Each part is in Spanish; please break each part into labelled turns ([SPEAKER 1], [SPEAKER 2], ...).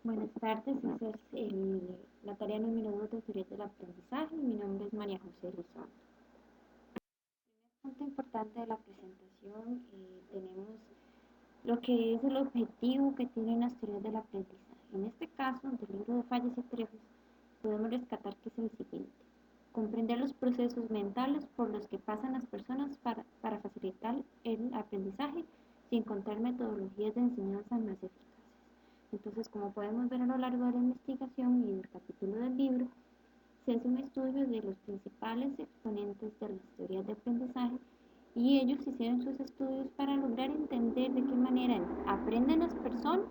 [SPEAKER 1] Buenas tardes, esa es la tarea número 2 de teoría del aprendizaje. Mi nombre es María José Rizón. Un punto importante de la presentación, tenemos lo que es el objetivo que tienen las teorías del aprendizaje. En este caso, del libro de fallas y triunfos, podemos rescatar que es el siguiente: comprender los procesos mentales por los que pasan las personas para facilitar el aprendizaje sin contar metodologías de enseñanza más eficaces. Entonces, como podemos ver a lo largo de la investigación y del capítulo del libro, se hace un estudio de los principales exponentes de las teorías de aprendizaje y ellos hicieron sus estudios para lograr entender de qué manera aprenden las personas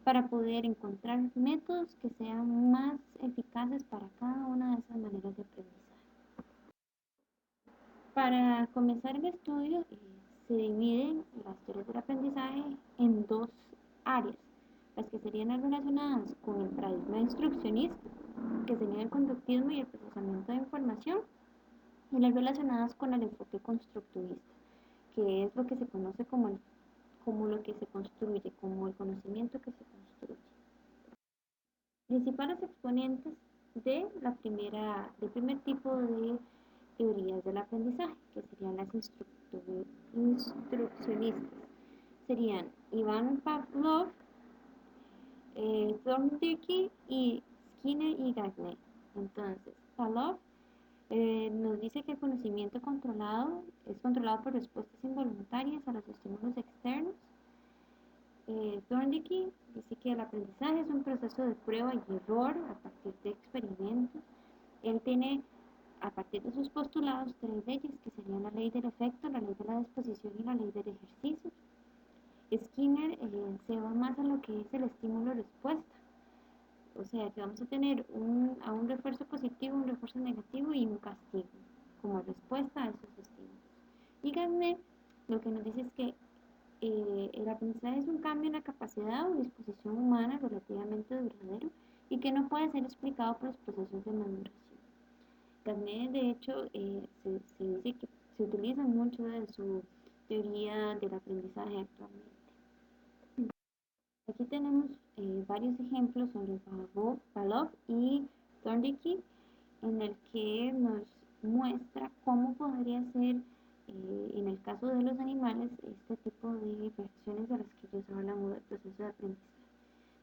[SPEAKER 1] para poder encontrar métodos que sean más eficaces para cada una de esas maneras de aprendizaje. Para comenzar el estudio, se dividen las teorías del aprendizaje en dos áreas: las que serían las relacionadas con el paradigma instruccionista, que sería el conductismo y el procesamiento de información, y las relacionadas con el enfoque constructivista, que es lo que se conoce como lo que se construye, como el conocimiento que se construye. Principales exponentes del primer tipo de teorías del aprendizaje, que serían las instruccionistas. Serían Ivan Pavlov, Thorndike y Skinner y Gardner. Entonces, Pavlov nos dice que el conocimiento controlado es controlado por respuestas involuntarias a los estímulos externos. Thorndike dice que el aprendizaje es un proceso de prueba y error a partir de experimentos. Él tiene, a partir de sus postulados, tres leyes, que serían la ley del efecto, la ley de la disposición y la ley del ejercicio. Skinner se va más a lo que es el estímulo-respuesta, o sea que vamos a tener a un refuerzo positivo, un refuerzo negativo y un castigo como respuesta a esos estímulos. Y Gardner lo que nos dice es que el aprendizaje es un cambio en la capacidad o disposición humana relativamente duradero y que no puede ser explicado por los procesos de maduración. Gardner, de hecho, se dice que se utiliza mucho de su teoría del aprendizaje actualmente. Aquí tenemos varios ejemplos sobre Pavlov y Thorndike, en el que nos muestra cómo podría ser, en el caso de los animales, este tipo de reacciones de las que ellos hablan del proceso de aprendizaje.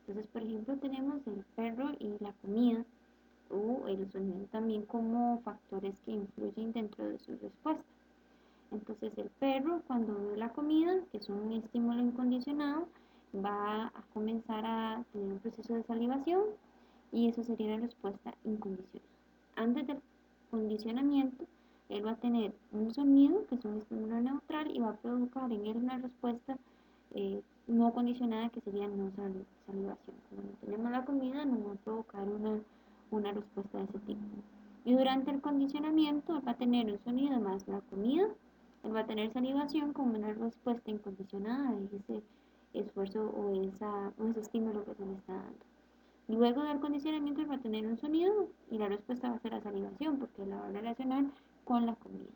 [SPEAKER 1] Entonces, por ejemplo, tenemos el perro y la comida, o el sonido también, como factores que influyen dentro de su respuesta. Entonces el perro, cuando ve la comida, que es un estímulo incondicionado, va a comenzar a tener un proceso de salivación y eso sería la respuesta incondicionada. Antes del condicionamiento, él va a tener un sonido, que es un estímulo neutral, y va a provocar en él una respuesta no condicionada, que sería no salivación. Cuando tenemos la comida, no va a provocar una respuesta de ese tipo. Y durante el condicionamiento, él va a tener un sonido más la comida, él va a tener salivación como una respuesta incondicionada a ese esfuerzo o ese estímulo que se le está dando. Luego del condicionamiento, él va a tener un sonido y la respuesta va a ser la salivación, porque la va a relacionar con la comida.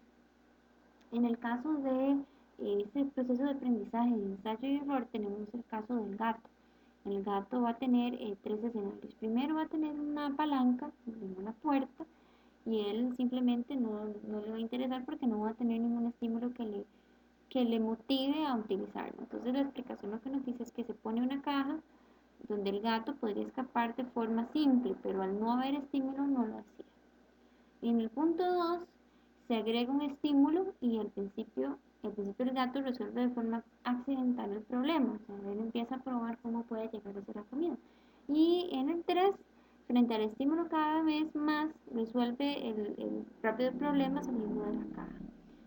[SPEAKER 1] En el caso de ese proceso de aprendizaje de ensayo y error, tenemos el caso del gato. El gato va a tener tres escenarios. Primero va a tener una palanca en una puerta y él simplemente no le va a interesar porque no va a tener ningún estímulo que le motive a utilizarlo. Entonces la explicación lo que nos dice es que se pone una caja donde el gato podría escapar de forma simple, pero al no haber estímulo no lo hacía. Y en el punto 2 se agrega un estímulo y al principio el gato resuelve de forma accidental el problema, o sea, él empieza a probar cómo puede llegar a ser la comida. Y en el 3, frente al estímulo cada vez más, resuelve el rápido problema saliendo de la caja.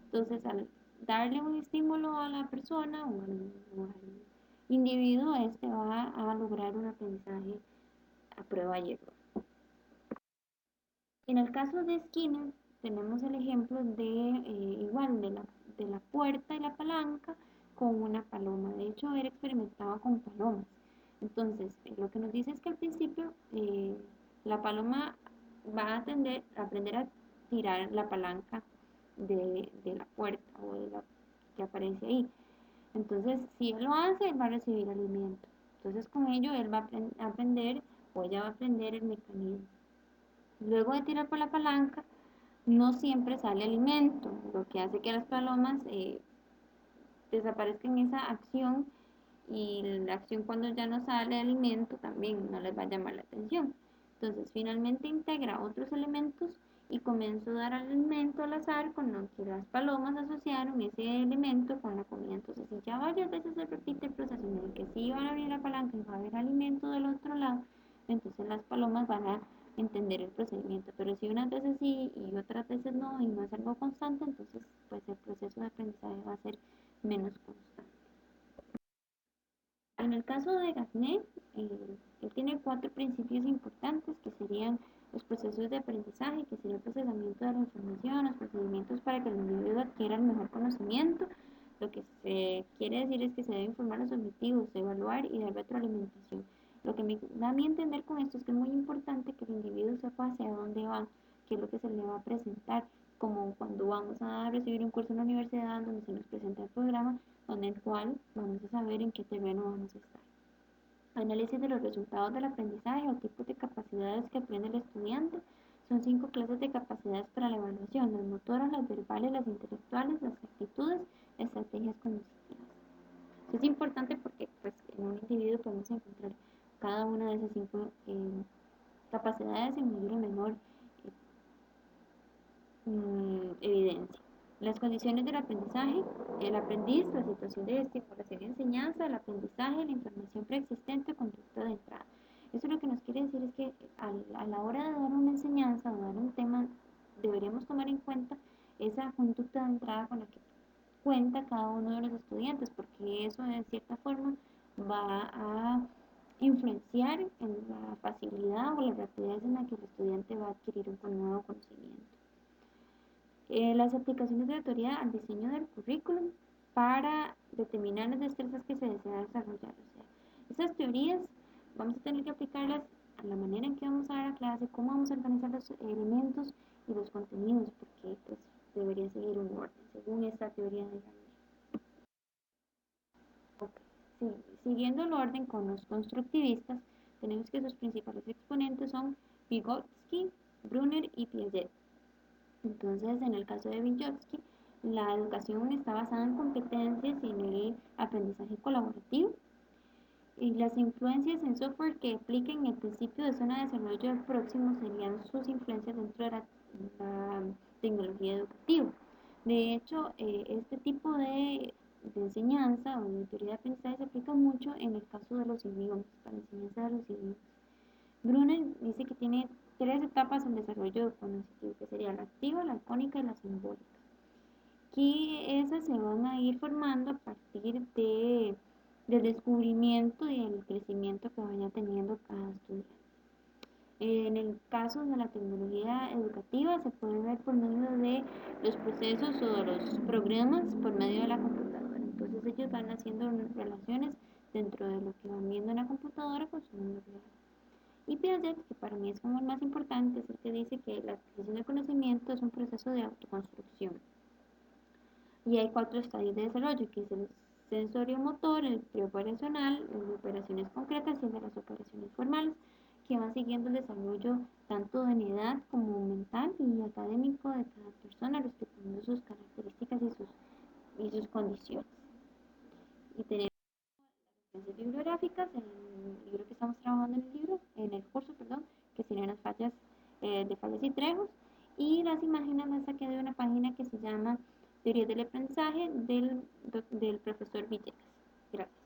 [SPEAKER 1] Entonces, al darle un estímulo a la persona o al individuo, este va a lograr un aprendizaje a prueba y error. En el caso de Skinner, tenemos el ejemplo de igual de la puerta y la palanca con una paloma. De hecho, él experimentaba con palomas. Entonces, lo que nos dice es que al principio la paloma va a aprender a tirar la palanca de la puerta o de la que aparece ahí. Entonces, si él lo hace, él va a recibir alimento. Entonces, con ello él va a aprender o ella va a aprender el mecanismo. Luego de tirar por la palanca, no siempre sale alimento, lo que hace que las palomas desaparezcan esa acción y la acción cuando ya no sale alimento también no les va a llamar la atención. Entonces finalmente integra otros elementos y comenzó a dar alimento al azar con lo que las palomas asociaron ese elemento con la comida. Entonces si ya varias veces se repite el proceso en el que sí van a abrir la palanca y va a haber alimento del otro lado, entonces las palomas van a entender el procedimiento. Pero si unas veces sí y otras veces no y no es algo constante, entonces pues el proceso de aprendizaje va a ser menos constante. En el caso de Gagné, él tiene 4 principios importantes que serían los procesos de aprendizaje, que sería el procesamiento de la información, los procedimientos para que el individuo adquiera el mejor conocimiento. Lo que se quiere decir es que se debe informar los objetivos, evaluar y dar retroalimentación. Lo que me da a mí entender con esto es que es muy importante que el individuo sepa hacia dónde va, qué es lo que se le va a presentar, como cuando vamos a recibir un curso en la universidad donde se nos presenta el programa, donde el cual vamos a saber en qué terreno vamos a estar. Análisis de los resultados del aprendizaje o tipos de capacidades que aprende el estudiante. Son 5 clases de capacidades para la evaluación: las motoras, las verbales, las intelectuales, las actitudes, estrategias cognitivas. Eso es importante porque pues, en un individuo podemos encontrar cada una de esas 5 capacidades en mayor o menor evidencia. Las condiciones del aprendizaje: el aprendiz, la situación de estimulación y enseñanza, el aprendizaje, la información preexistente, conducta de entrada. Eso lo que nos quiere decir es que a la hora de dar una enseñanza o dar un tema, deberíamos tomar en cuenta esa conducta de entrada con la que cuenta cada uno de los estudiantes, porque eso de cierta forma va a influenciar en la facilidad o la rapidez en la que el estudiante va a adquirir un nuevo conocimiento. Las aplicaciones de la teoría al diseño del currículum para determinar las destrezas que se desea desarrollar. O sea, esas teorías vamos a tener que aplicarlas a la manera en que vamos a dar la clase, cómo vamos a organizar los elementos y los contenidos, porque pues, debería seguir un orden según esta teoría de Gardner. Okay. Sí, siguiendo el orden con los constructivistas, tenemos que sus principales exponentes son Vygotsky, Brunner y Piaget. Entonces, en el caso de Vygotsky, la educación está basada en competencias y en el aprendizaje colaborativo. Y las influencias en software que apliquen el principio de zona de desarrollo próximo serían sus influencias dentro de la tecnología educativa. De hecho, este tipo de enseñanza o de teoría de aprendizaje se aplica mucho en el caso de los idiomas, para la enseñanza de los idiomas. Brunner dice que tiene 3 etapas en desarrollo cognitivo, que sería la activa, la icónica y la simbólica, que esas se van a ir formando a partir del descubrimiento y el crecimiento que vaya teniendo cada estudiante. En el caso de la tecnología educativa se puede ver por medio de los procesos o de los programas por medio de la computadora. Entonces ellos van haciendo relaciones dentro de lo que van viendo en la computadora con su mundo real. Y Piaget, que para mí es como el más importante, es el que dice que la adquisición de conocimiento es un proceso de autoconstrucción. Y hay 4 estadios de desarrollo, que es el sensorio-motor, el preoperacional, el de operaciones concretas y el de las operaciones formales, que van siguiendo el desarrollo tanto en edad como mental y académico de cada persona, respetando sus características y sus condiciones. Y tenemos referencias bibliográficas en el libro que estamos trabajando en el curso, perdón, que serían las fallas de fallas y trejos, y las imágenes las saqué de una página que se llama Teoría del aprendizaje del profesor Villegas. Gracias.